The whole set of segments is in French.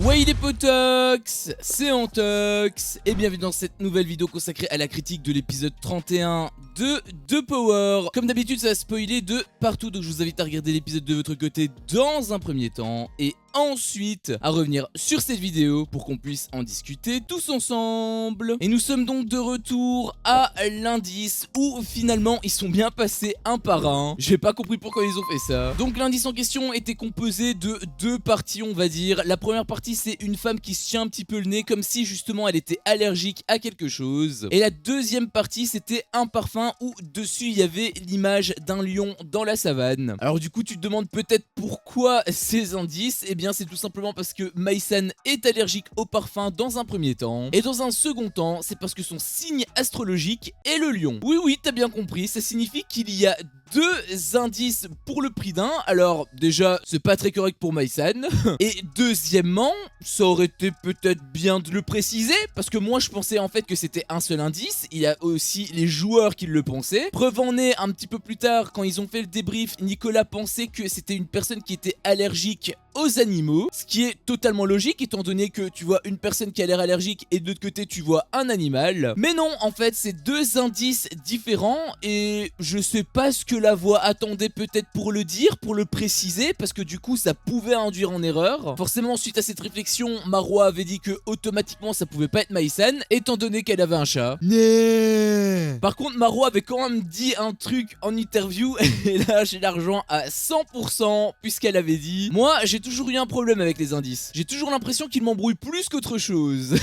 Ouais les potox, c'est Antox et bienvenue dans cette nouvelle vidéo consacrée à la critique de l'épisode 31 de The Power. Comme d'habitude ça va spoiler de partout, donc je vous invite à regarder l'épisode de votre côté dans un premier temps et ensuite à revenir sur cette vidéo pour qu'on puisse en discuter tous ensemble. Et nous sommes donc de retour à l'indice où finalement ils sont bien passés un par un. J'ai pas compris pourquoi ils ont fait ça. Donc l'indice en question était composé de deux parties, on va dire. La première partie c'est une femme qui se tient un petit peu le nez comme si justement elle était allergique à quelque chose. Et la deuxième partie c'était un parfum où dessus il y avait l'image d'un lion dans la savane. Alors du coup tu te demandes peut-être pourquoi ces indices. Eh bien c'est tout simplement parce que Mai-san est allergique au parfum dans un premier temps. Et dans un second temps c'est parce que son signe astrologique est le lion. Oui t'as bien compris, ça signifie qu'il y a deux indices pour le prix d'un. Alors déjà c'est pas très correct pour Mai-san. Et deuxièmement ça aurait été peut-être bien de le préciser, parce que moi je pensais en fait que c'était un seul indice. Il y a aussi les joueurs qui le pensaient. Preuve en est, un petit peu plus tard quand ils ont fait le débrief, Nicolas pensait que c'était une personne qui était allergique aux animaux, ce qui est totalement logique étant donné que tu vois une personne qui a l'air allergique et de l'autre côté tu vois un animal. Mais non, en fait c'est deux indices différents et je sais pas ce que la voix attendait peut-être pour le dire, pour le préciser, parce que du coup ça pouvait induire en erreur. Forcément suite à cette réflexion, Marwa avait dit que automatiquement ça pouvait pas être Mai-san étant donné qu'elle avait un chat. Nee. Par contre Marwa avait quand même dit un truc en interview et là j'ai l'argent à 100% puisqu'elle avait dit: moi j'ai toujours eu un problème avec les indices. J'ai toujours l'impression qu'ils m'embrouillent plus qu'autre chose.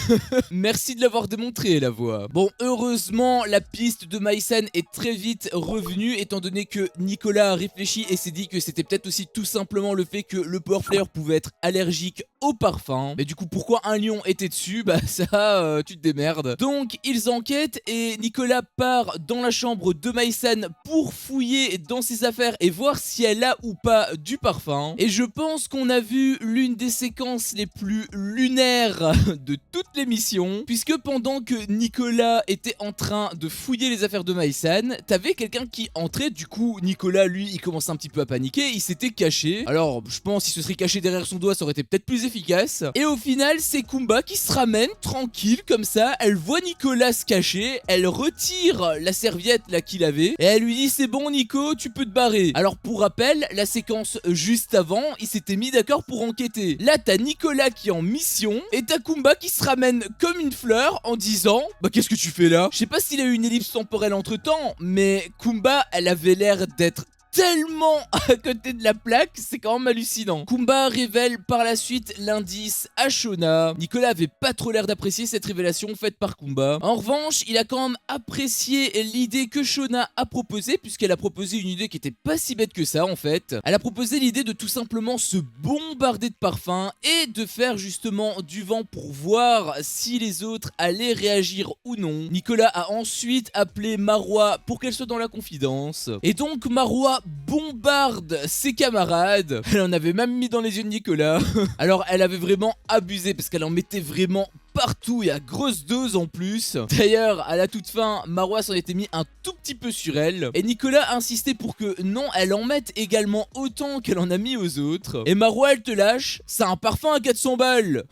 Merci de l'avoir démontré la voix. Bon, heureusement la piste de Mai-san est très vite revenue étant donné que Nicolas a réfléchi et s'est dit que c'était peut-être aussi tout simplement le fait que le Power Player pouvait être allergique au parfum. Mais du coup pourquoi un lion était dessus? Bah ça tu te démerdes. Donc ils enquêtent et Nicolas part dans la chambre de Mai-san pour fouiller dans ses affaires et voir si elle a ou pas du parfum. Et je pense qu'on a vu l'une des séquences les plus lunaires de toute l'émission, puisque pendant que Nicolas était en train de fouiller les affaires de Mai-san, t'avais quelqu'un qui entrait. Du coup Nicolas lui il commençait un petit peu à paniquer, il s'était caché. Alors je pense qu'il se serait caché derrière son doigt, ça aurait été peut-être plus efficace. Et au final c'est Kumba qui se ramène tranquille comme ça. Elle voit Nicolas se cacher, elle retire la serviette là qu'il avait et elle lui dit: c'est bon Nico, tu peux te barrer. Alors pour rappel, la séquence juste avant, il s'était mis d'accord pour enquêter. Là t'as Nicolas qui est en mission et t'as Kumba qui se ramène comme une fleur en disant: bah qu'est-ce que tu fais là? Je sais pas s'il a eu une ellipse temporelle entre temps, mais Kumba elle avait l'air d'être tellement à côté de la plaque, c'est quand même hallucinant. Kumba révèle par la suite l'indice à Shona. Nicolas avait pas trop l'air d'apprécier cette révélation faite par Kumba. En revanche, il a quand même apprécié l'idée que Shona a proposée, puisqu'elle a proposé une idée qui était pas si bête que ça en fait. Elle a proposé l'idée de tout simplement se bombarder de parfums et de faire justement du vent pour voir si les autres allaient réagir ou non. Nicolas a ensuite appelé Marwa pour qu'elle soit dans la confidence. Et donc Marwa bombarde ses camarades. Elle en avait même mis dans les yeux de Nicolas. Alors elle avait vraiment abusé parce qu'elle en mettait vraiment partout et à grosse dose en plus. D'ailleurs à la toute fin Marwa s'en était mis un tout petit peu sur elle et Nicolas a insisté pour que non, elle en mette également autant qu'elle en a mis aux autres. Et Marwa elle te lâche: c'est un parfum à 400 balles.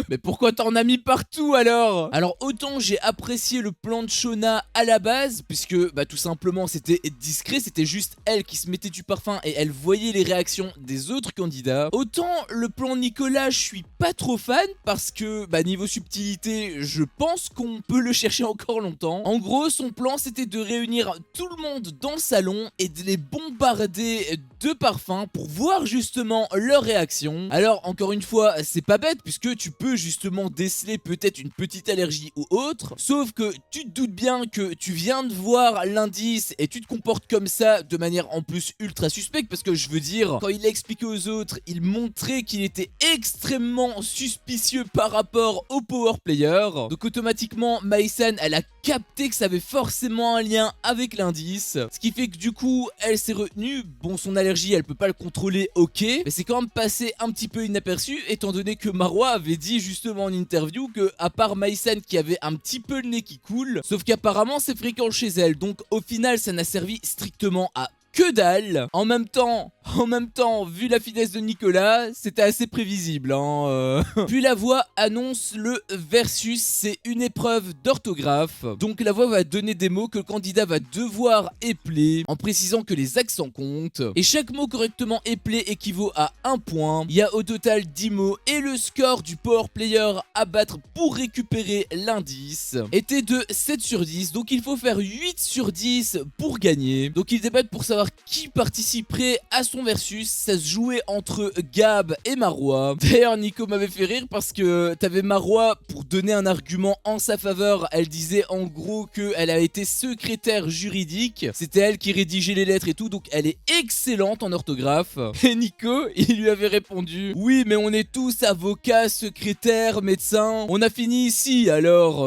Mais pourquoi t'en as mis partout alors? Alors autant j'ai apprécié le plan de Shona à la base puisque bah tout simplement c'était discret, c'était juste elle qui se mettait du parfum et elle voyait les réactions des autres candidats. Autant le plan de Nicolas je suis pas trop fan parce que bah niveau subtilité je pense qu'on peut le chercher encore longtemps. En gros son plan c'était de réunir tout le monde dans le salon et de les bombarder de parfums pour voir justement leur réaction. Alors encore une fois c'est pas bête puisque tu peux justement déceler peut-être une petite allergie ou autre, sauf que tu te doutes bien que tu viens de voir l'indice et tu te comportes comme ça de manière en plus ultra suspecte, parce que je veux dire quand il l'a expliqué aux autres il montrait qu'il était extrêmement suspicieux par rapport au power player. Donc automatiquement Mai-san elle a capté que ça avait forcément un lien avec l'indice, ce qui fait que du coup elle s'est retenue. Bon son allergie elle peut pas le contrôler, ok, mais c'est quand même passé un petit peu inaperçu étant donné que Marwa avait dit justement en interview que à part Mai-san qui avait un petit peu le nez qui coule, sauf qu'apparemment c'est fréquent chez elle, donc au final ça n'a servi strictement à que dalle. En même temps, En même temps, vu la finesse de Nicolas, c'était assez prévisible, hein. Puis la voix annonce le versus, c'est une épreuve d'orthographe. Donc la voix va donner des mots que le candidat va devoir épeler, en précisant que les accents comptent. Et chaque mot correctement éplé équivaut à 1 point. Il y a au total 10 mots et le score du power player à battre pour récupérer l'indice était de 7 sur 10. Donc il faut faire 8 sur 10 pour gagner. Donc ils débattent pour savoir qui participerait à son versus. Ça se jouait entre Gab et Marois. D'ailleurs Nico m'avait fait rire parce que t'avais Marois pour donner un argument en sa faveur. Elle disait en gros qu'elle a été secrétaire juridique. C'était elle qui rédigeait les lettres et tout. Donc elle est excellente en orthographe. Et Nico, il lui avait répondu: oui mais on est tous avocats, secrétaires, médecins. On a fini ici alors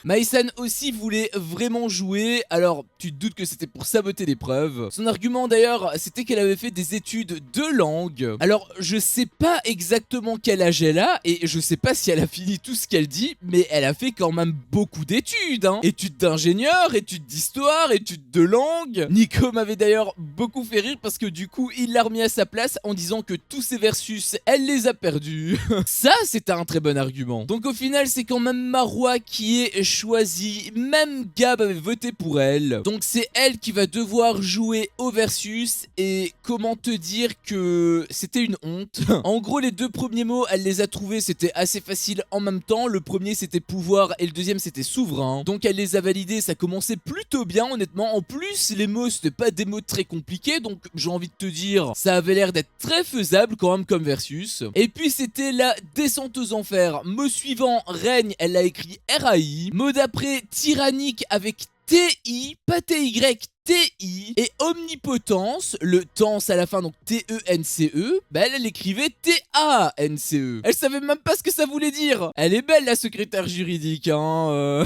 Maïsan aussi voulait vraiment jouer. Alors tu te doutes que c'était pour saboter l'épreuve. Son argument d'ailleurs c'était qu'elle avait fait des études de langue. Alors je sais pas exactement quel âge elle a et je sais pas si elle a fini tout ce qu'elle dit, mais elle a fait quand même beaucoup d'études, hein. Études d'ingénieur, études d'histoire, études de langue. Nico m'avait d'ailleurs beaucoup fait rire parce que du coup il l'a remis à sa place en disant que tous ses versus elle les a perdus. Ça c'était un très bon argument. Donc au final c'est quand même Marois qui est choisie. Même Gab avait voté pour elle. Donc c'est elle qui va devoir jouer au versus. Et comment te dire que c'était une honte. En gros les deux premiers mots elle les a trouvés, c'était assez facile en même temps. Le premier c'était pouvoir et le deuxième c'était souverain. Donc elle les a validés, ça commençait plutôt bien honnêtement. En plus les mots c'était pas des mots très compliqués. Donc j'ai envie de te dire ça avait l'air d'être très faisable quand même comme versus. Et puis c'était la descente aux enfers. Mot suivant règne, elle a écrit RAI. Mot d'après tyrannique avec TI, pas TY, TI. Et omnipotence, le tense à la fin, donc TENCE, bah elle écrivait TANCE. Elle savait même pas ce que ça voulait dire. Elle est belle la secrétaire juridique, hein.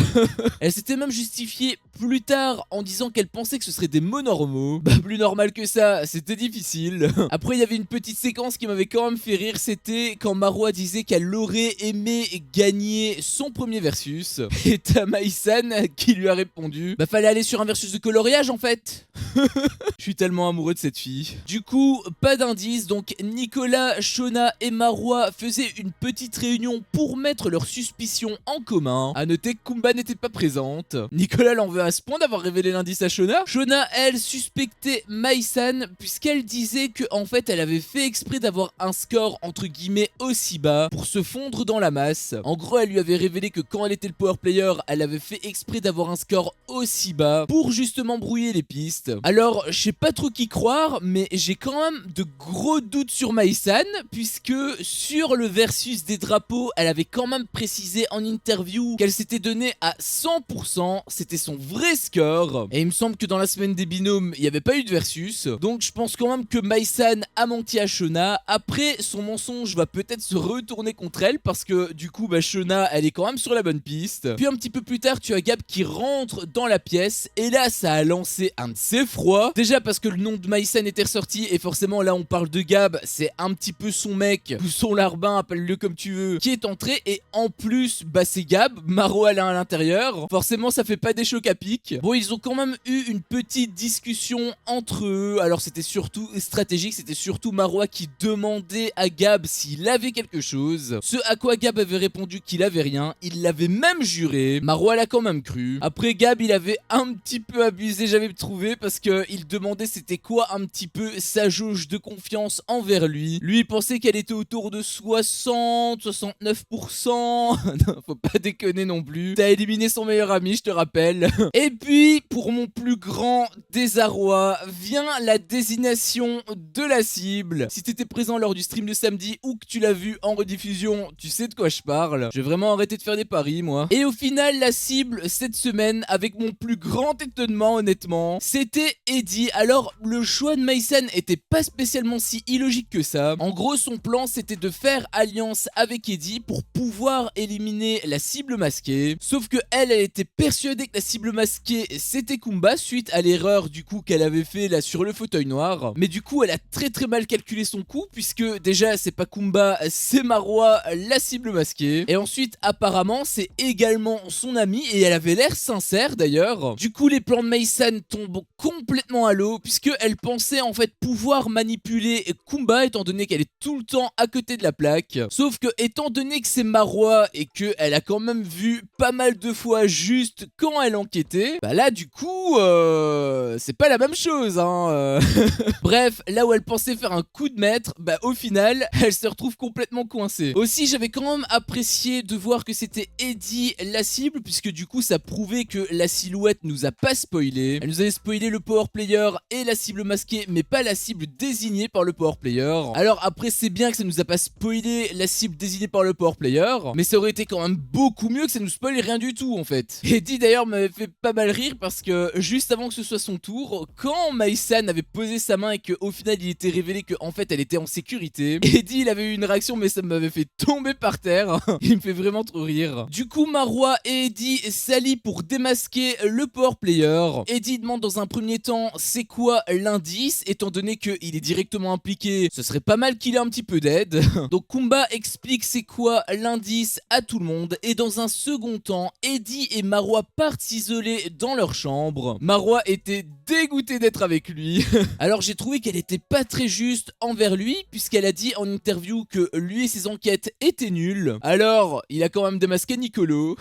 Elle s'était même justifiée plus tard en disant qu'elle pensait que ce serait des mots normaux. Bah plus normal que ça, c'était difficile. Après il y avait une petite séquence qui m'avait quand même fait rire, c'était quand Marois disait qu'elle aurait aimé gagner son premier versus. Et t'as Maïsan qui lui a répondu: bah fallait aller sur un versus de coloriage en fait. Je suis tellement amoureux de cette fille. Du coup, pas d'indice, donc Nicolas, Shona et Marois faisaient une petite réunion pour mettre leurs suspicions en commun. A noter que Kumba n'était pas présente. Nicolas l'en veut à ce point d'avoir révélé l'indice à Shona. Shona, elle, suspectait Maïsan puisqu'elle disait que en fait elle avait fait exprès d'avoir un score entre guillemets aussi bas pour se fondre dans la masse. En gros, elle lui avait révélé que quand elle était le power player, elle avait fait exprès d'avoir un score aussi bas pour justement brouiller les pistes. Alors, je sais pas trop qui croire, mais j'ai quand même de gros doutes sur Maïsan, puisque sur le versus des drapeaux, elle avait quand même précisé en interview qu'elle s'était donnée à 100%, c'était son vrai score. Et il me semble que dans la semaine des binômes, il n'y avait pas eu de versus. Donc je pense quand même que Maïsan a menti à Shona. Après, son mensonge va peut-être se retourner contre elle, parce que du coup, bah, Shona, elle est quand même sur la bonne piste. Puis un petit peu plus tard, tu as Gab qui rentre dans la pièce, et là, ça a lancé un de ses froids. Déjà parce que le nom de Maïsan était ressorti, et forcément là on parle de Gab, c'est un petit peu son mec, ou son larbin, appelle-le comme tu veux, qui est entré, et en plus, bah c'est Gab, Marois là à l'intérieur, forcément ça fait pas des chocs à pic. Bon, ils ont quand même eu une petite discussion entre eux, alors c'était surtout stratégique, c'était surtout Marois qui demandait à Gab s'il avait quelque chose, ce à quoi Gab avait répondu qu'il avait rien, il l'avait même juré, Marois l'a quand même cru. Après Gab il avait un petit peu abusé, j'avais trouvé, parce que il demandait c'était quoi un petit peu sa jauge de confiance envers lui. Lui il pensait qu'elle était autour de 60-69%. Non, faut pas déconner non plus. T'as éliminé son meilleur ami, je te rappelle. Et puis pour mon plus grand désarroi vient la désignation de la cible. Si t'étais présent lors du stream de samedi ou que tu l'as vu en rediffusion, tu sais de quoi je parle. Je vais vraiment arrêter de faire des paris moi. Et au final la cible cette semaine, avec mon plus grand étonnement honnêtement, c'était Eddie. Alors le choix de Maïsan était pas spécialement si illogique que ça. En gros son plan c'était de faire alliance avec Eddie pour pouvoir éliminer la cible masquée. Sauf que elle était persuadée que la cible masqué c'était Kumba suite à l'erreur du coup qu'elle avait fait là sur le fauteuil noir. Mais du coup elle a très mal calculé son coup puisque déjà c'est pas Kumba, c'est Marwa la cible masquée. Et ensuite apparemment c'est également son amie et elle avait l'air sincère d'ailleurs. Du coup les plans de Mei-san tombent complètement à l'eau puisque elle pensait en fait pouvoir manipuler Kumba étant donné qu'elle est tout le temps à côté de la plaque. Sauf que étant donné que c'est Marwa et qu'elle a quand même vu pas mal de fois juste quand elle enquêtait, bah là du coup c'est pas la même chose hein. Bref, là où elle pensait faire un coup de maître, bah au final elle se retrouve complètement coincée. Aussi j'avais quand même apprécié de voir que c'était Eddie la cible puisque du coup ça prouvait que la silhouette nous a pas spoilé. Elle nous avait spoilé le power player et la cible masquée mais pas la cible désignée par le power player. Alors après c'est bien que ça nous a pas spoilé la cible désignée par le power player, mais ça aurait été quand même beaucoup mieux que ça nous spoile rien du tout en fait. Eddie d'ailleurs m'avait fait pas mal rire parce que juste avant que ce soit son tour, quand Mei-san avait posé sa main et qu'au final il était révélé qu'en fait elle était en sécurité, Eddie il avait eu une réaction mais ça m'avait fait tomber par terre. Il me fait vraiment trop rire. Du coup Marwa et Eddie s'allient pour démasquer le power player. Eddie demande dans un premier temps c'est quoi l'indice, étant donné qu'il est directement impliqué, ce serait pas mal qu'il ait un petit peu d'aide. Donc Kumba explique c'est quoi l'indice à tout le monde et dans un second temps Eddie et Marwa partent s'isoler dans leur chambre. Marwa était dégoûtée d'être avec lui. Alors j'ai trouvé qu'elle était pas très juste envers lui puisqu'elle a dit en interview que lui et ses enquêtes étaient nulles. Alors il a quand même démasqué Nicolo.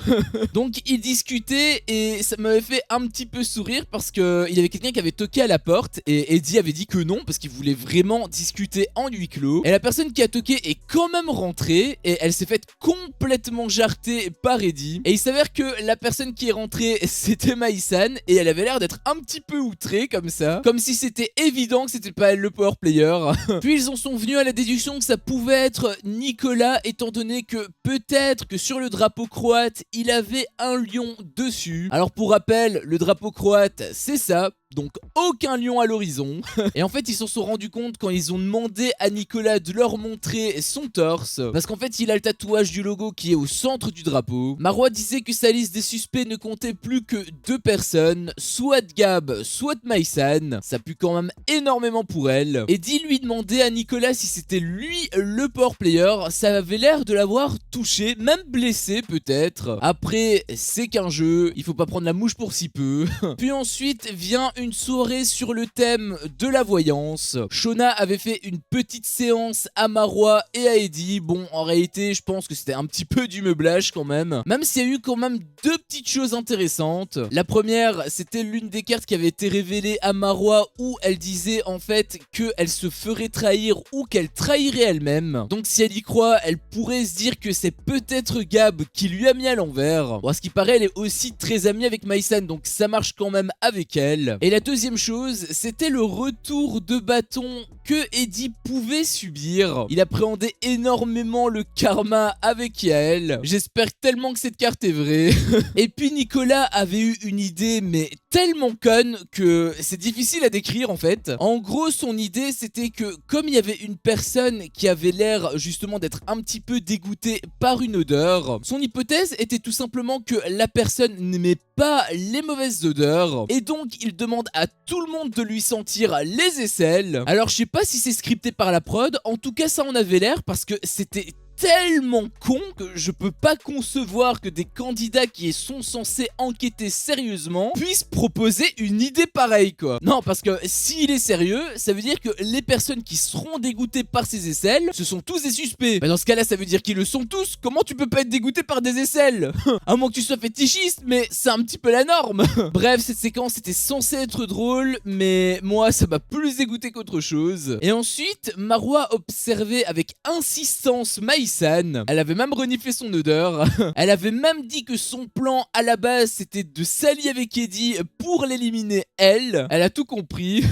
Donc ils discutaient et ça m'avait fait un petit peu sourire parce que il y avait quelqu'un qui avait toqué à la porte et Eddie avait dit que non parce qu'il voulait vraiment discuter en huis clos. Et la personne qui a toqué est quand même rentrée et elle s'est faite complètement jarter par Eddie. Et il s'avère que la personne qui est rentrée c'était Mei-san et elle avait l'air d'être un petit peu outrée comme ça, comme si c'était évident que c'était pas elle le power player. Puis ils en sont venus à la déduction que ça pouvait être Nicolas étant donné que peut-être que sur le drapeau croate il avait un lion dessus. Alors pour rappel le drapeau croate c'est ça, donc aucun lion à l'horizon. Et en fait ils s'en sont rendus compte quand ils ont demandé à Nicolas de leur montrer son torse, parce qu'en fait il a le tatouage du logo qui est au centre du drapeau. Marwa disait que sa liste des suspects ne comptait plus que 2 personnes, soit Gab, soit Mei-san. Ça pue quand même énormément pour elle. Eddie lui demandait à Nicolas si c'était lui le power player, ça avait l'air de l'avoir touché, même blessé peut-être. Après c'est qu'un jeu, il faut pas prendre la mouche pour si peu. Puis ensuite vient une soirée sur le thème de la voyance. Shona avait fait une petite séance à Marwa et à Eddie. Bon, en réalité, je pense que c'était un petit peu du meublage quand même. Même s'il y a eu quand même 2 petites choses intéressantes. La première, c'était l'une des cartes qui avait été révélée à Marwa où elle disait en fait qu'elle se ferait trahir ou qu'elle trahirait elle-même. Donc si elle y croit, elle pourrait se dire que c'est peut-être Gab qui lui a mis à l'envers. Bon, à ce qui paraît, elle est aussi très amie avec Mei-san, donc ça marche quand même avec elle. Et la deuxième chose, c'était le retour de bâton que Eddie pouvait subir. Il appréhendait énormément le karma avec Yael. J'espère tellement que cette carte est vraie. Et puis Nicolas avait eu une idée mais tellement conne que c'est difficile à décrire en fait. En gros son idée c'était que comme il y avait une personne qui avait l'air justement d'être un petit peu dégoûtée par une odeur, son hypothèse était tout simplement que la personne n'aimait pas les mauvaises odeurs et donc il demande à tout le monde de lui sentir les aisselles. Alors je sais pas si c'est scripté par la prod, en tout cas ça en avait l'air parce que c'était tellement con que je peux pas concevoir que des candidats qui sont censés enquêter sérieusement puissent proposer une idée pareille quoi. Non parce que s'il est sérieux, ça veut dire que les personnes qui seront dégoûtées par ces aisselles, ce sont tous des suspects. Bah dans ce cas là ça veut dire qu'ils le sont tous. Comment tu peux pas être dégoûté par des aisselles? À moins que tu sois fétichiste, mais c'est un petit peu la norme. Bref, cette séquence était censée être drôle, mais moi ça m'a plus dégoûté qu'autre chose. Et ensuite, Marwa observait avec insistance Mei-san. Elle avait même reniflé son odeur. Elle avait même dit que son plan à la base c'était de s'allier avec Eddie pour l'éliminer elle. Elle a tout compris.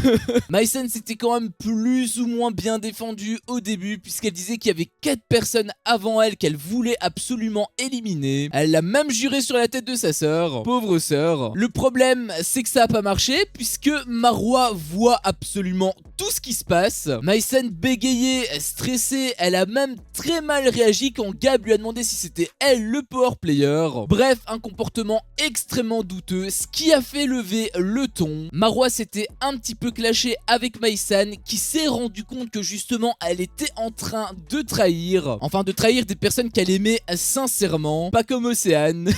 Mei-san s'était quand même plus ou moins bien défendue au début puisqu'elle disait qu'il y avait 4 personnes avant elle qu'elle voulait absolument éliminer. Elle l'a même juré sur la tête de sa sœur. Pauvre sœur. Le problème c'est que ça a pas marché puisque Marwa voit absolument tout ce qui se passe. Mei-san bégayait, stressée, elle a même très mal elle réagit quand Gab lui a demandé si c'était elle le power player. Bref, un comportement extrêmement douteux, ce qui a fait lever le ton. Marwa s'était un petit peu clashé avec Maïsan qui s'est rendu compte que justement elle était en train de trahir. Enfin de trahir des personnes qu'elle aimait sincèrement, pas comme Océane.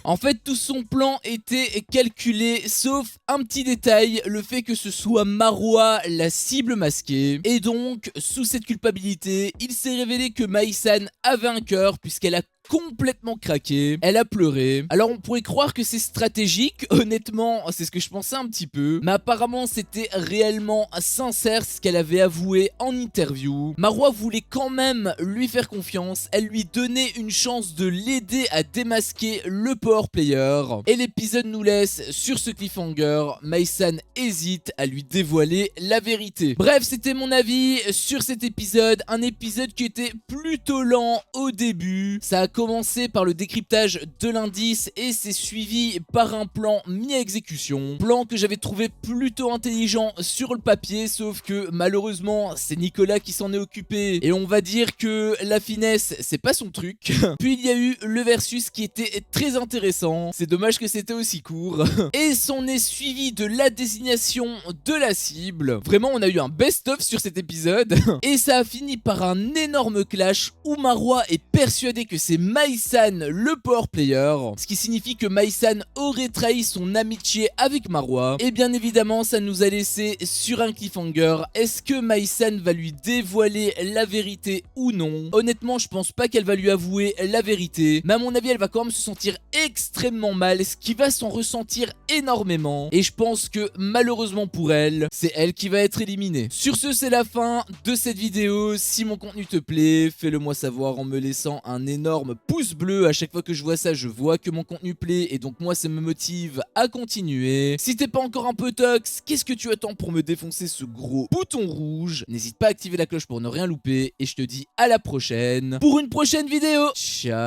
En fait tout son plan était calculé sauf un petit détail, le fait que ce soit Marwa la cible masquée. Et donc sous cette culpabilité, il s'est révélé que Maïsan avait un cœur puisqu'elle a complètement craqué, elle a pleuré. Alors on pourrait croire que c'est stratégique, honnêtement c'est ce que je pensais un petit peu, mais apparemment c'était réellement sincère ce qu'elle avait avoué en interview. Marwa voulait quand même lui faire confiance, elle lui donnait une chance de l'aider à démasquer le power player. Et l'épisode nous laisse sur ce cliffhanger, Maïsan hésite à lui dévoiler la vérité. Bref, c'était mon avis sur cet épisode, un épisode qui était plutôt lent au début. Ça a commencé par le décryptage de l'indice et c'est suivi par un plan mis à exécution. Plan que j'avais trouvé plutôt intelligent sur le papier, sauf que malheureusement c'est Nicolas qui s'en est occupé et on va dire que la finesse c'est pas son truc. Puis il y a eu le versus qui était très intéressant, c'est dommage que c'était aussi court. Et s'en est suivi de la désignation de la cible. Vraiment on a eu un best-of sur cet épisode et ça a fini par un énorme clash où Marwa est persuadée que c'est Maïsan le power player, ce qui signifie que Maïsan aurait trahi son amitié avec Marwa. Et bien évidemment ça nous a laissé sur un cliffhanger. Est-ce que Maïsan va lui dévoiler la vérité ou non? Honnêtement je pense pas qu'elle va lui avouer la vérité, mais à mon avis elle va quand même se sentir extrêmement mal, ce qui va s'en ressentir énormément. Et je pense que malheureusement pour elle, c'est elle qui va être éliminée. Sur ce c'est la fin de cette vidéo. Si mon contenu te plaît, fais-le moi savoir en me laissant un énorme pouce bleu. À chaque fois que je vois ça, je vois que mon contenu plaît et donc moi ça me motive à continuer. Si t'es pas encore un peu tox, qu'est-ce que tu attends pour me défoncer ce gros bouton rouge? N'hésite pas à activer la cloche pour ne rien louper et je te dis à la prochaine pour une prochaine vidéo. Ciao.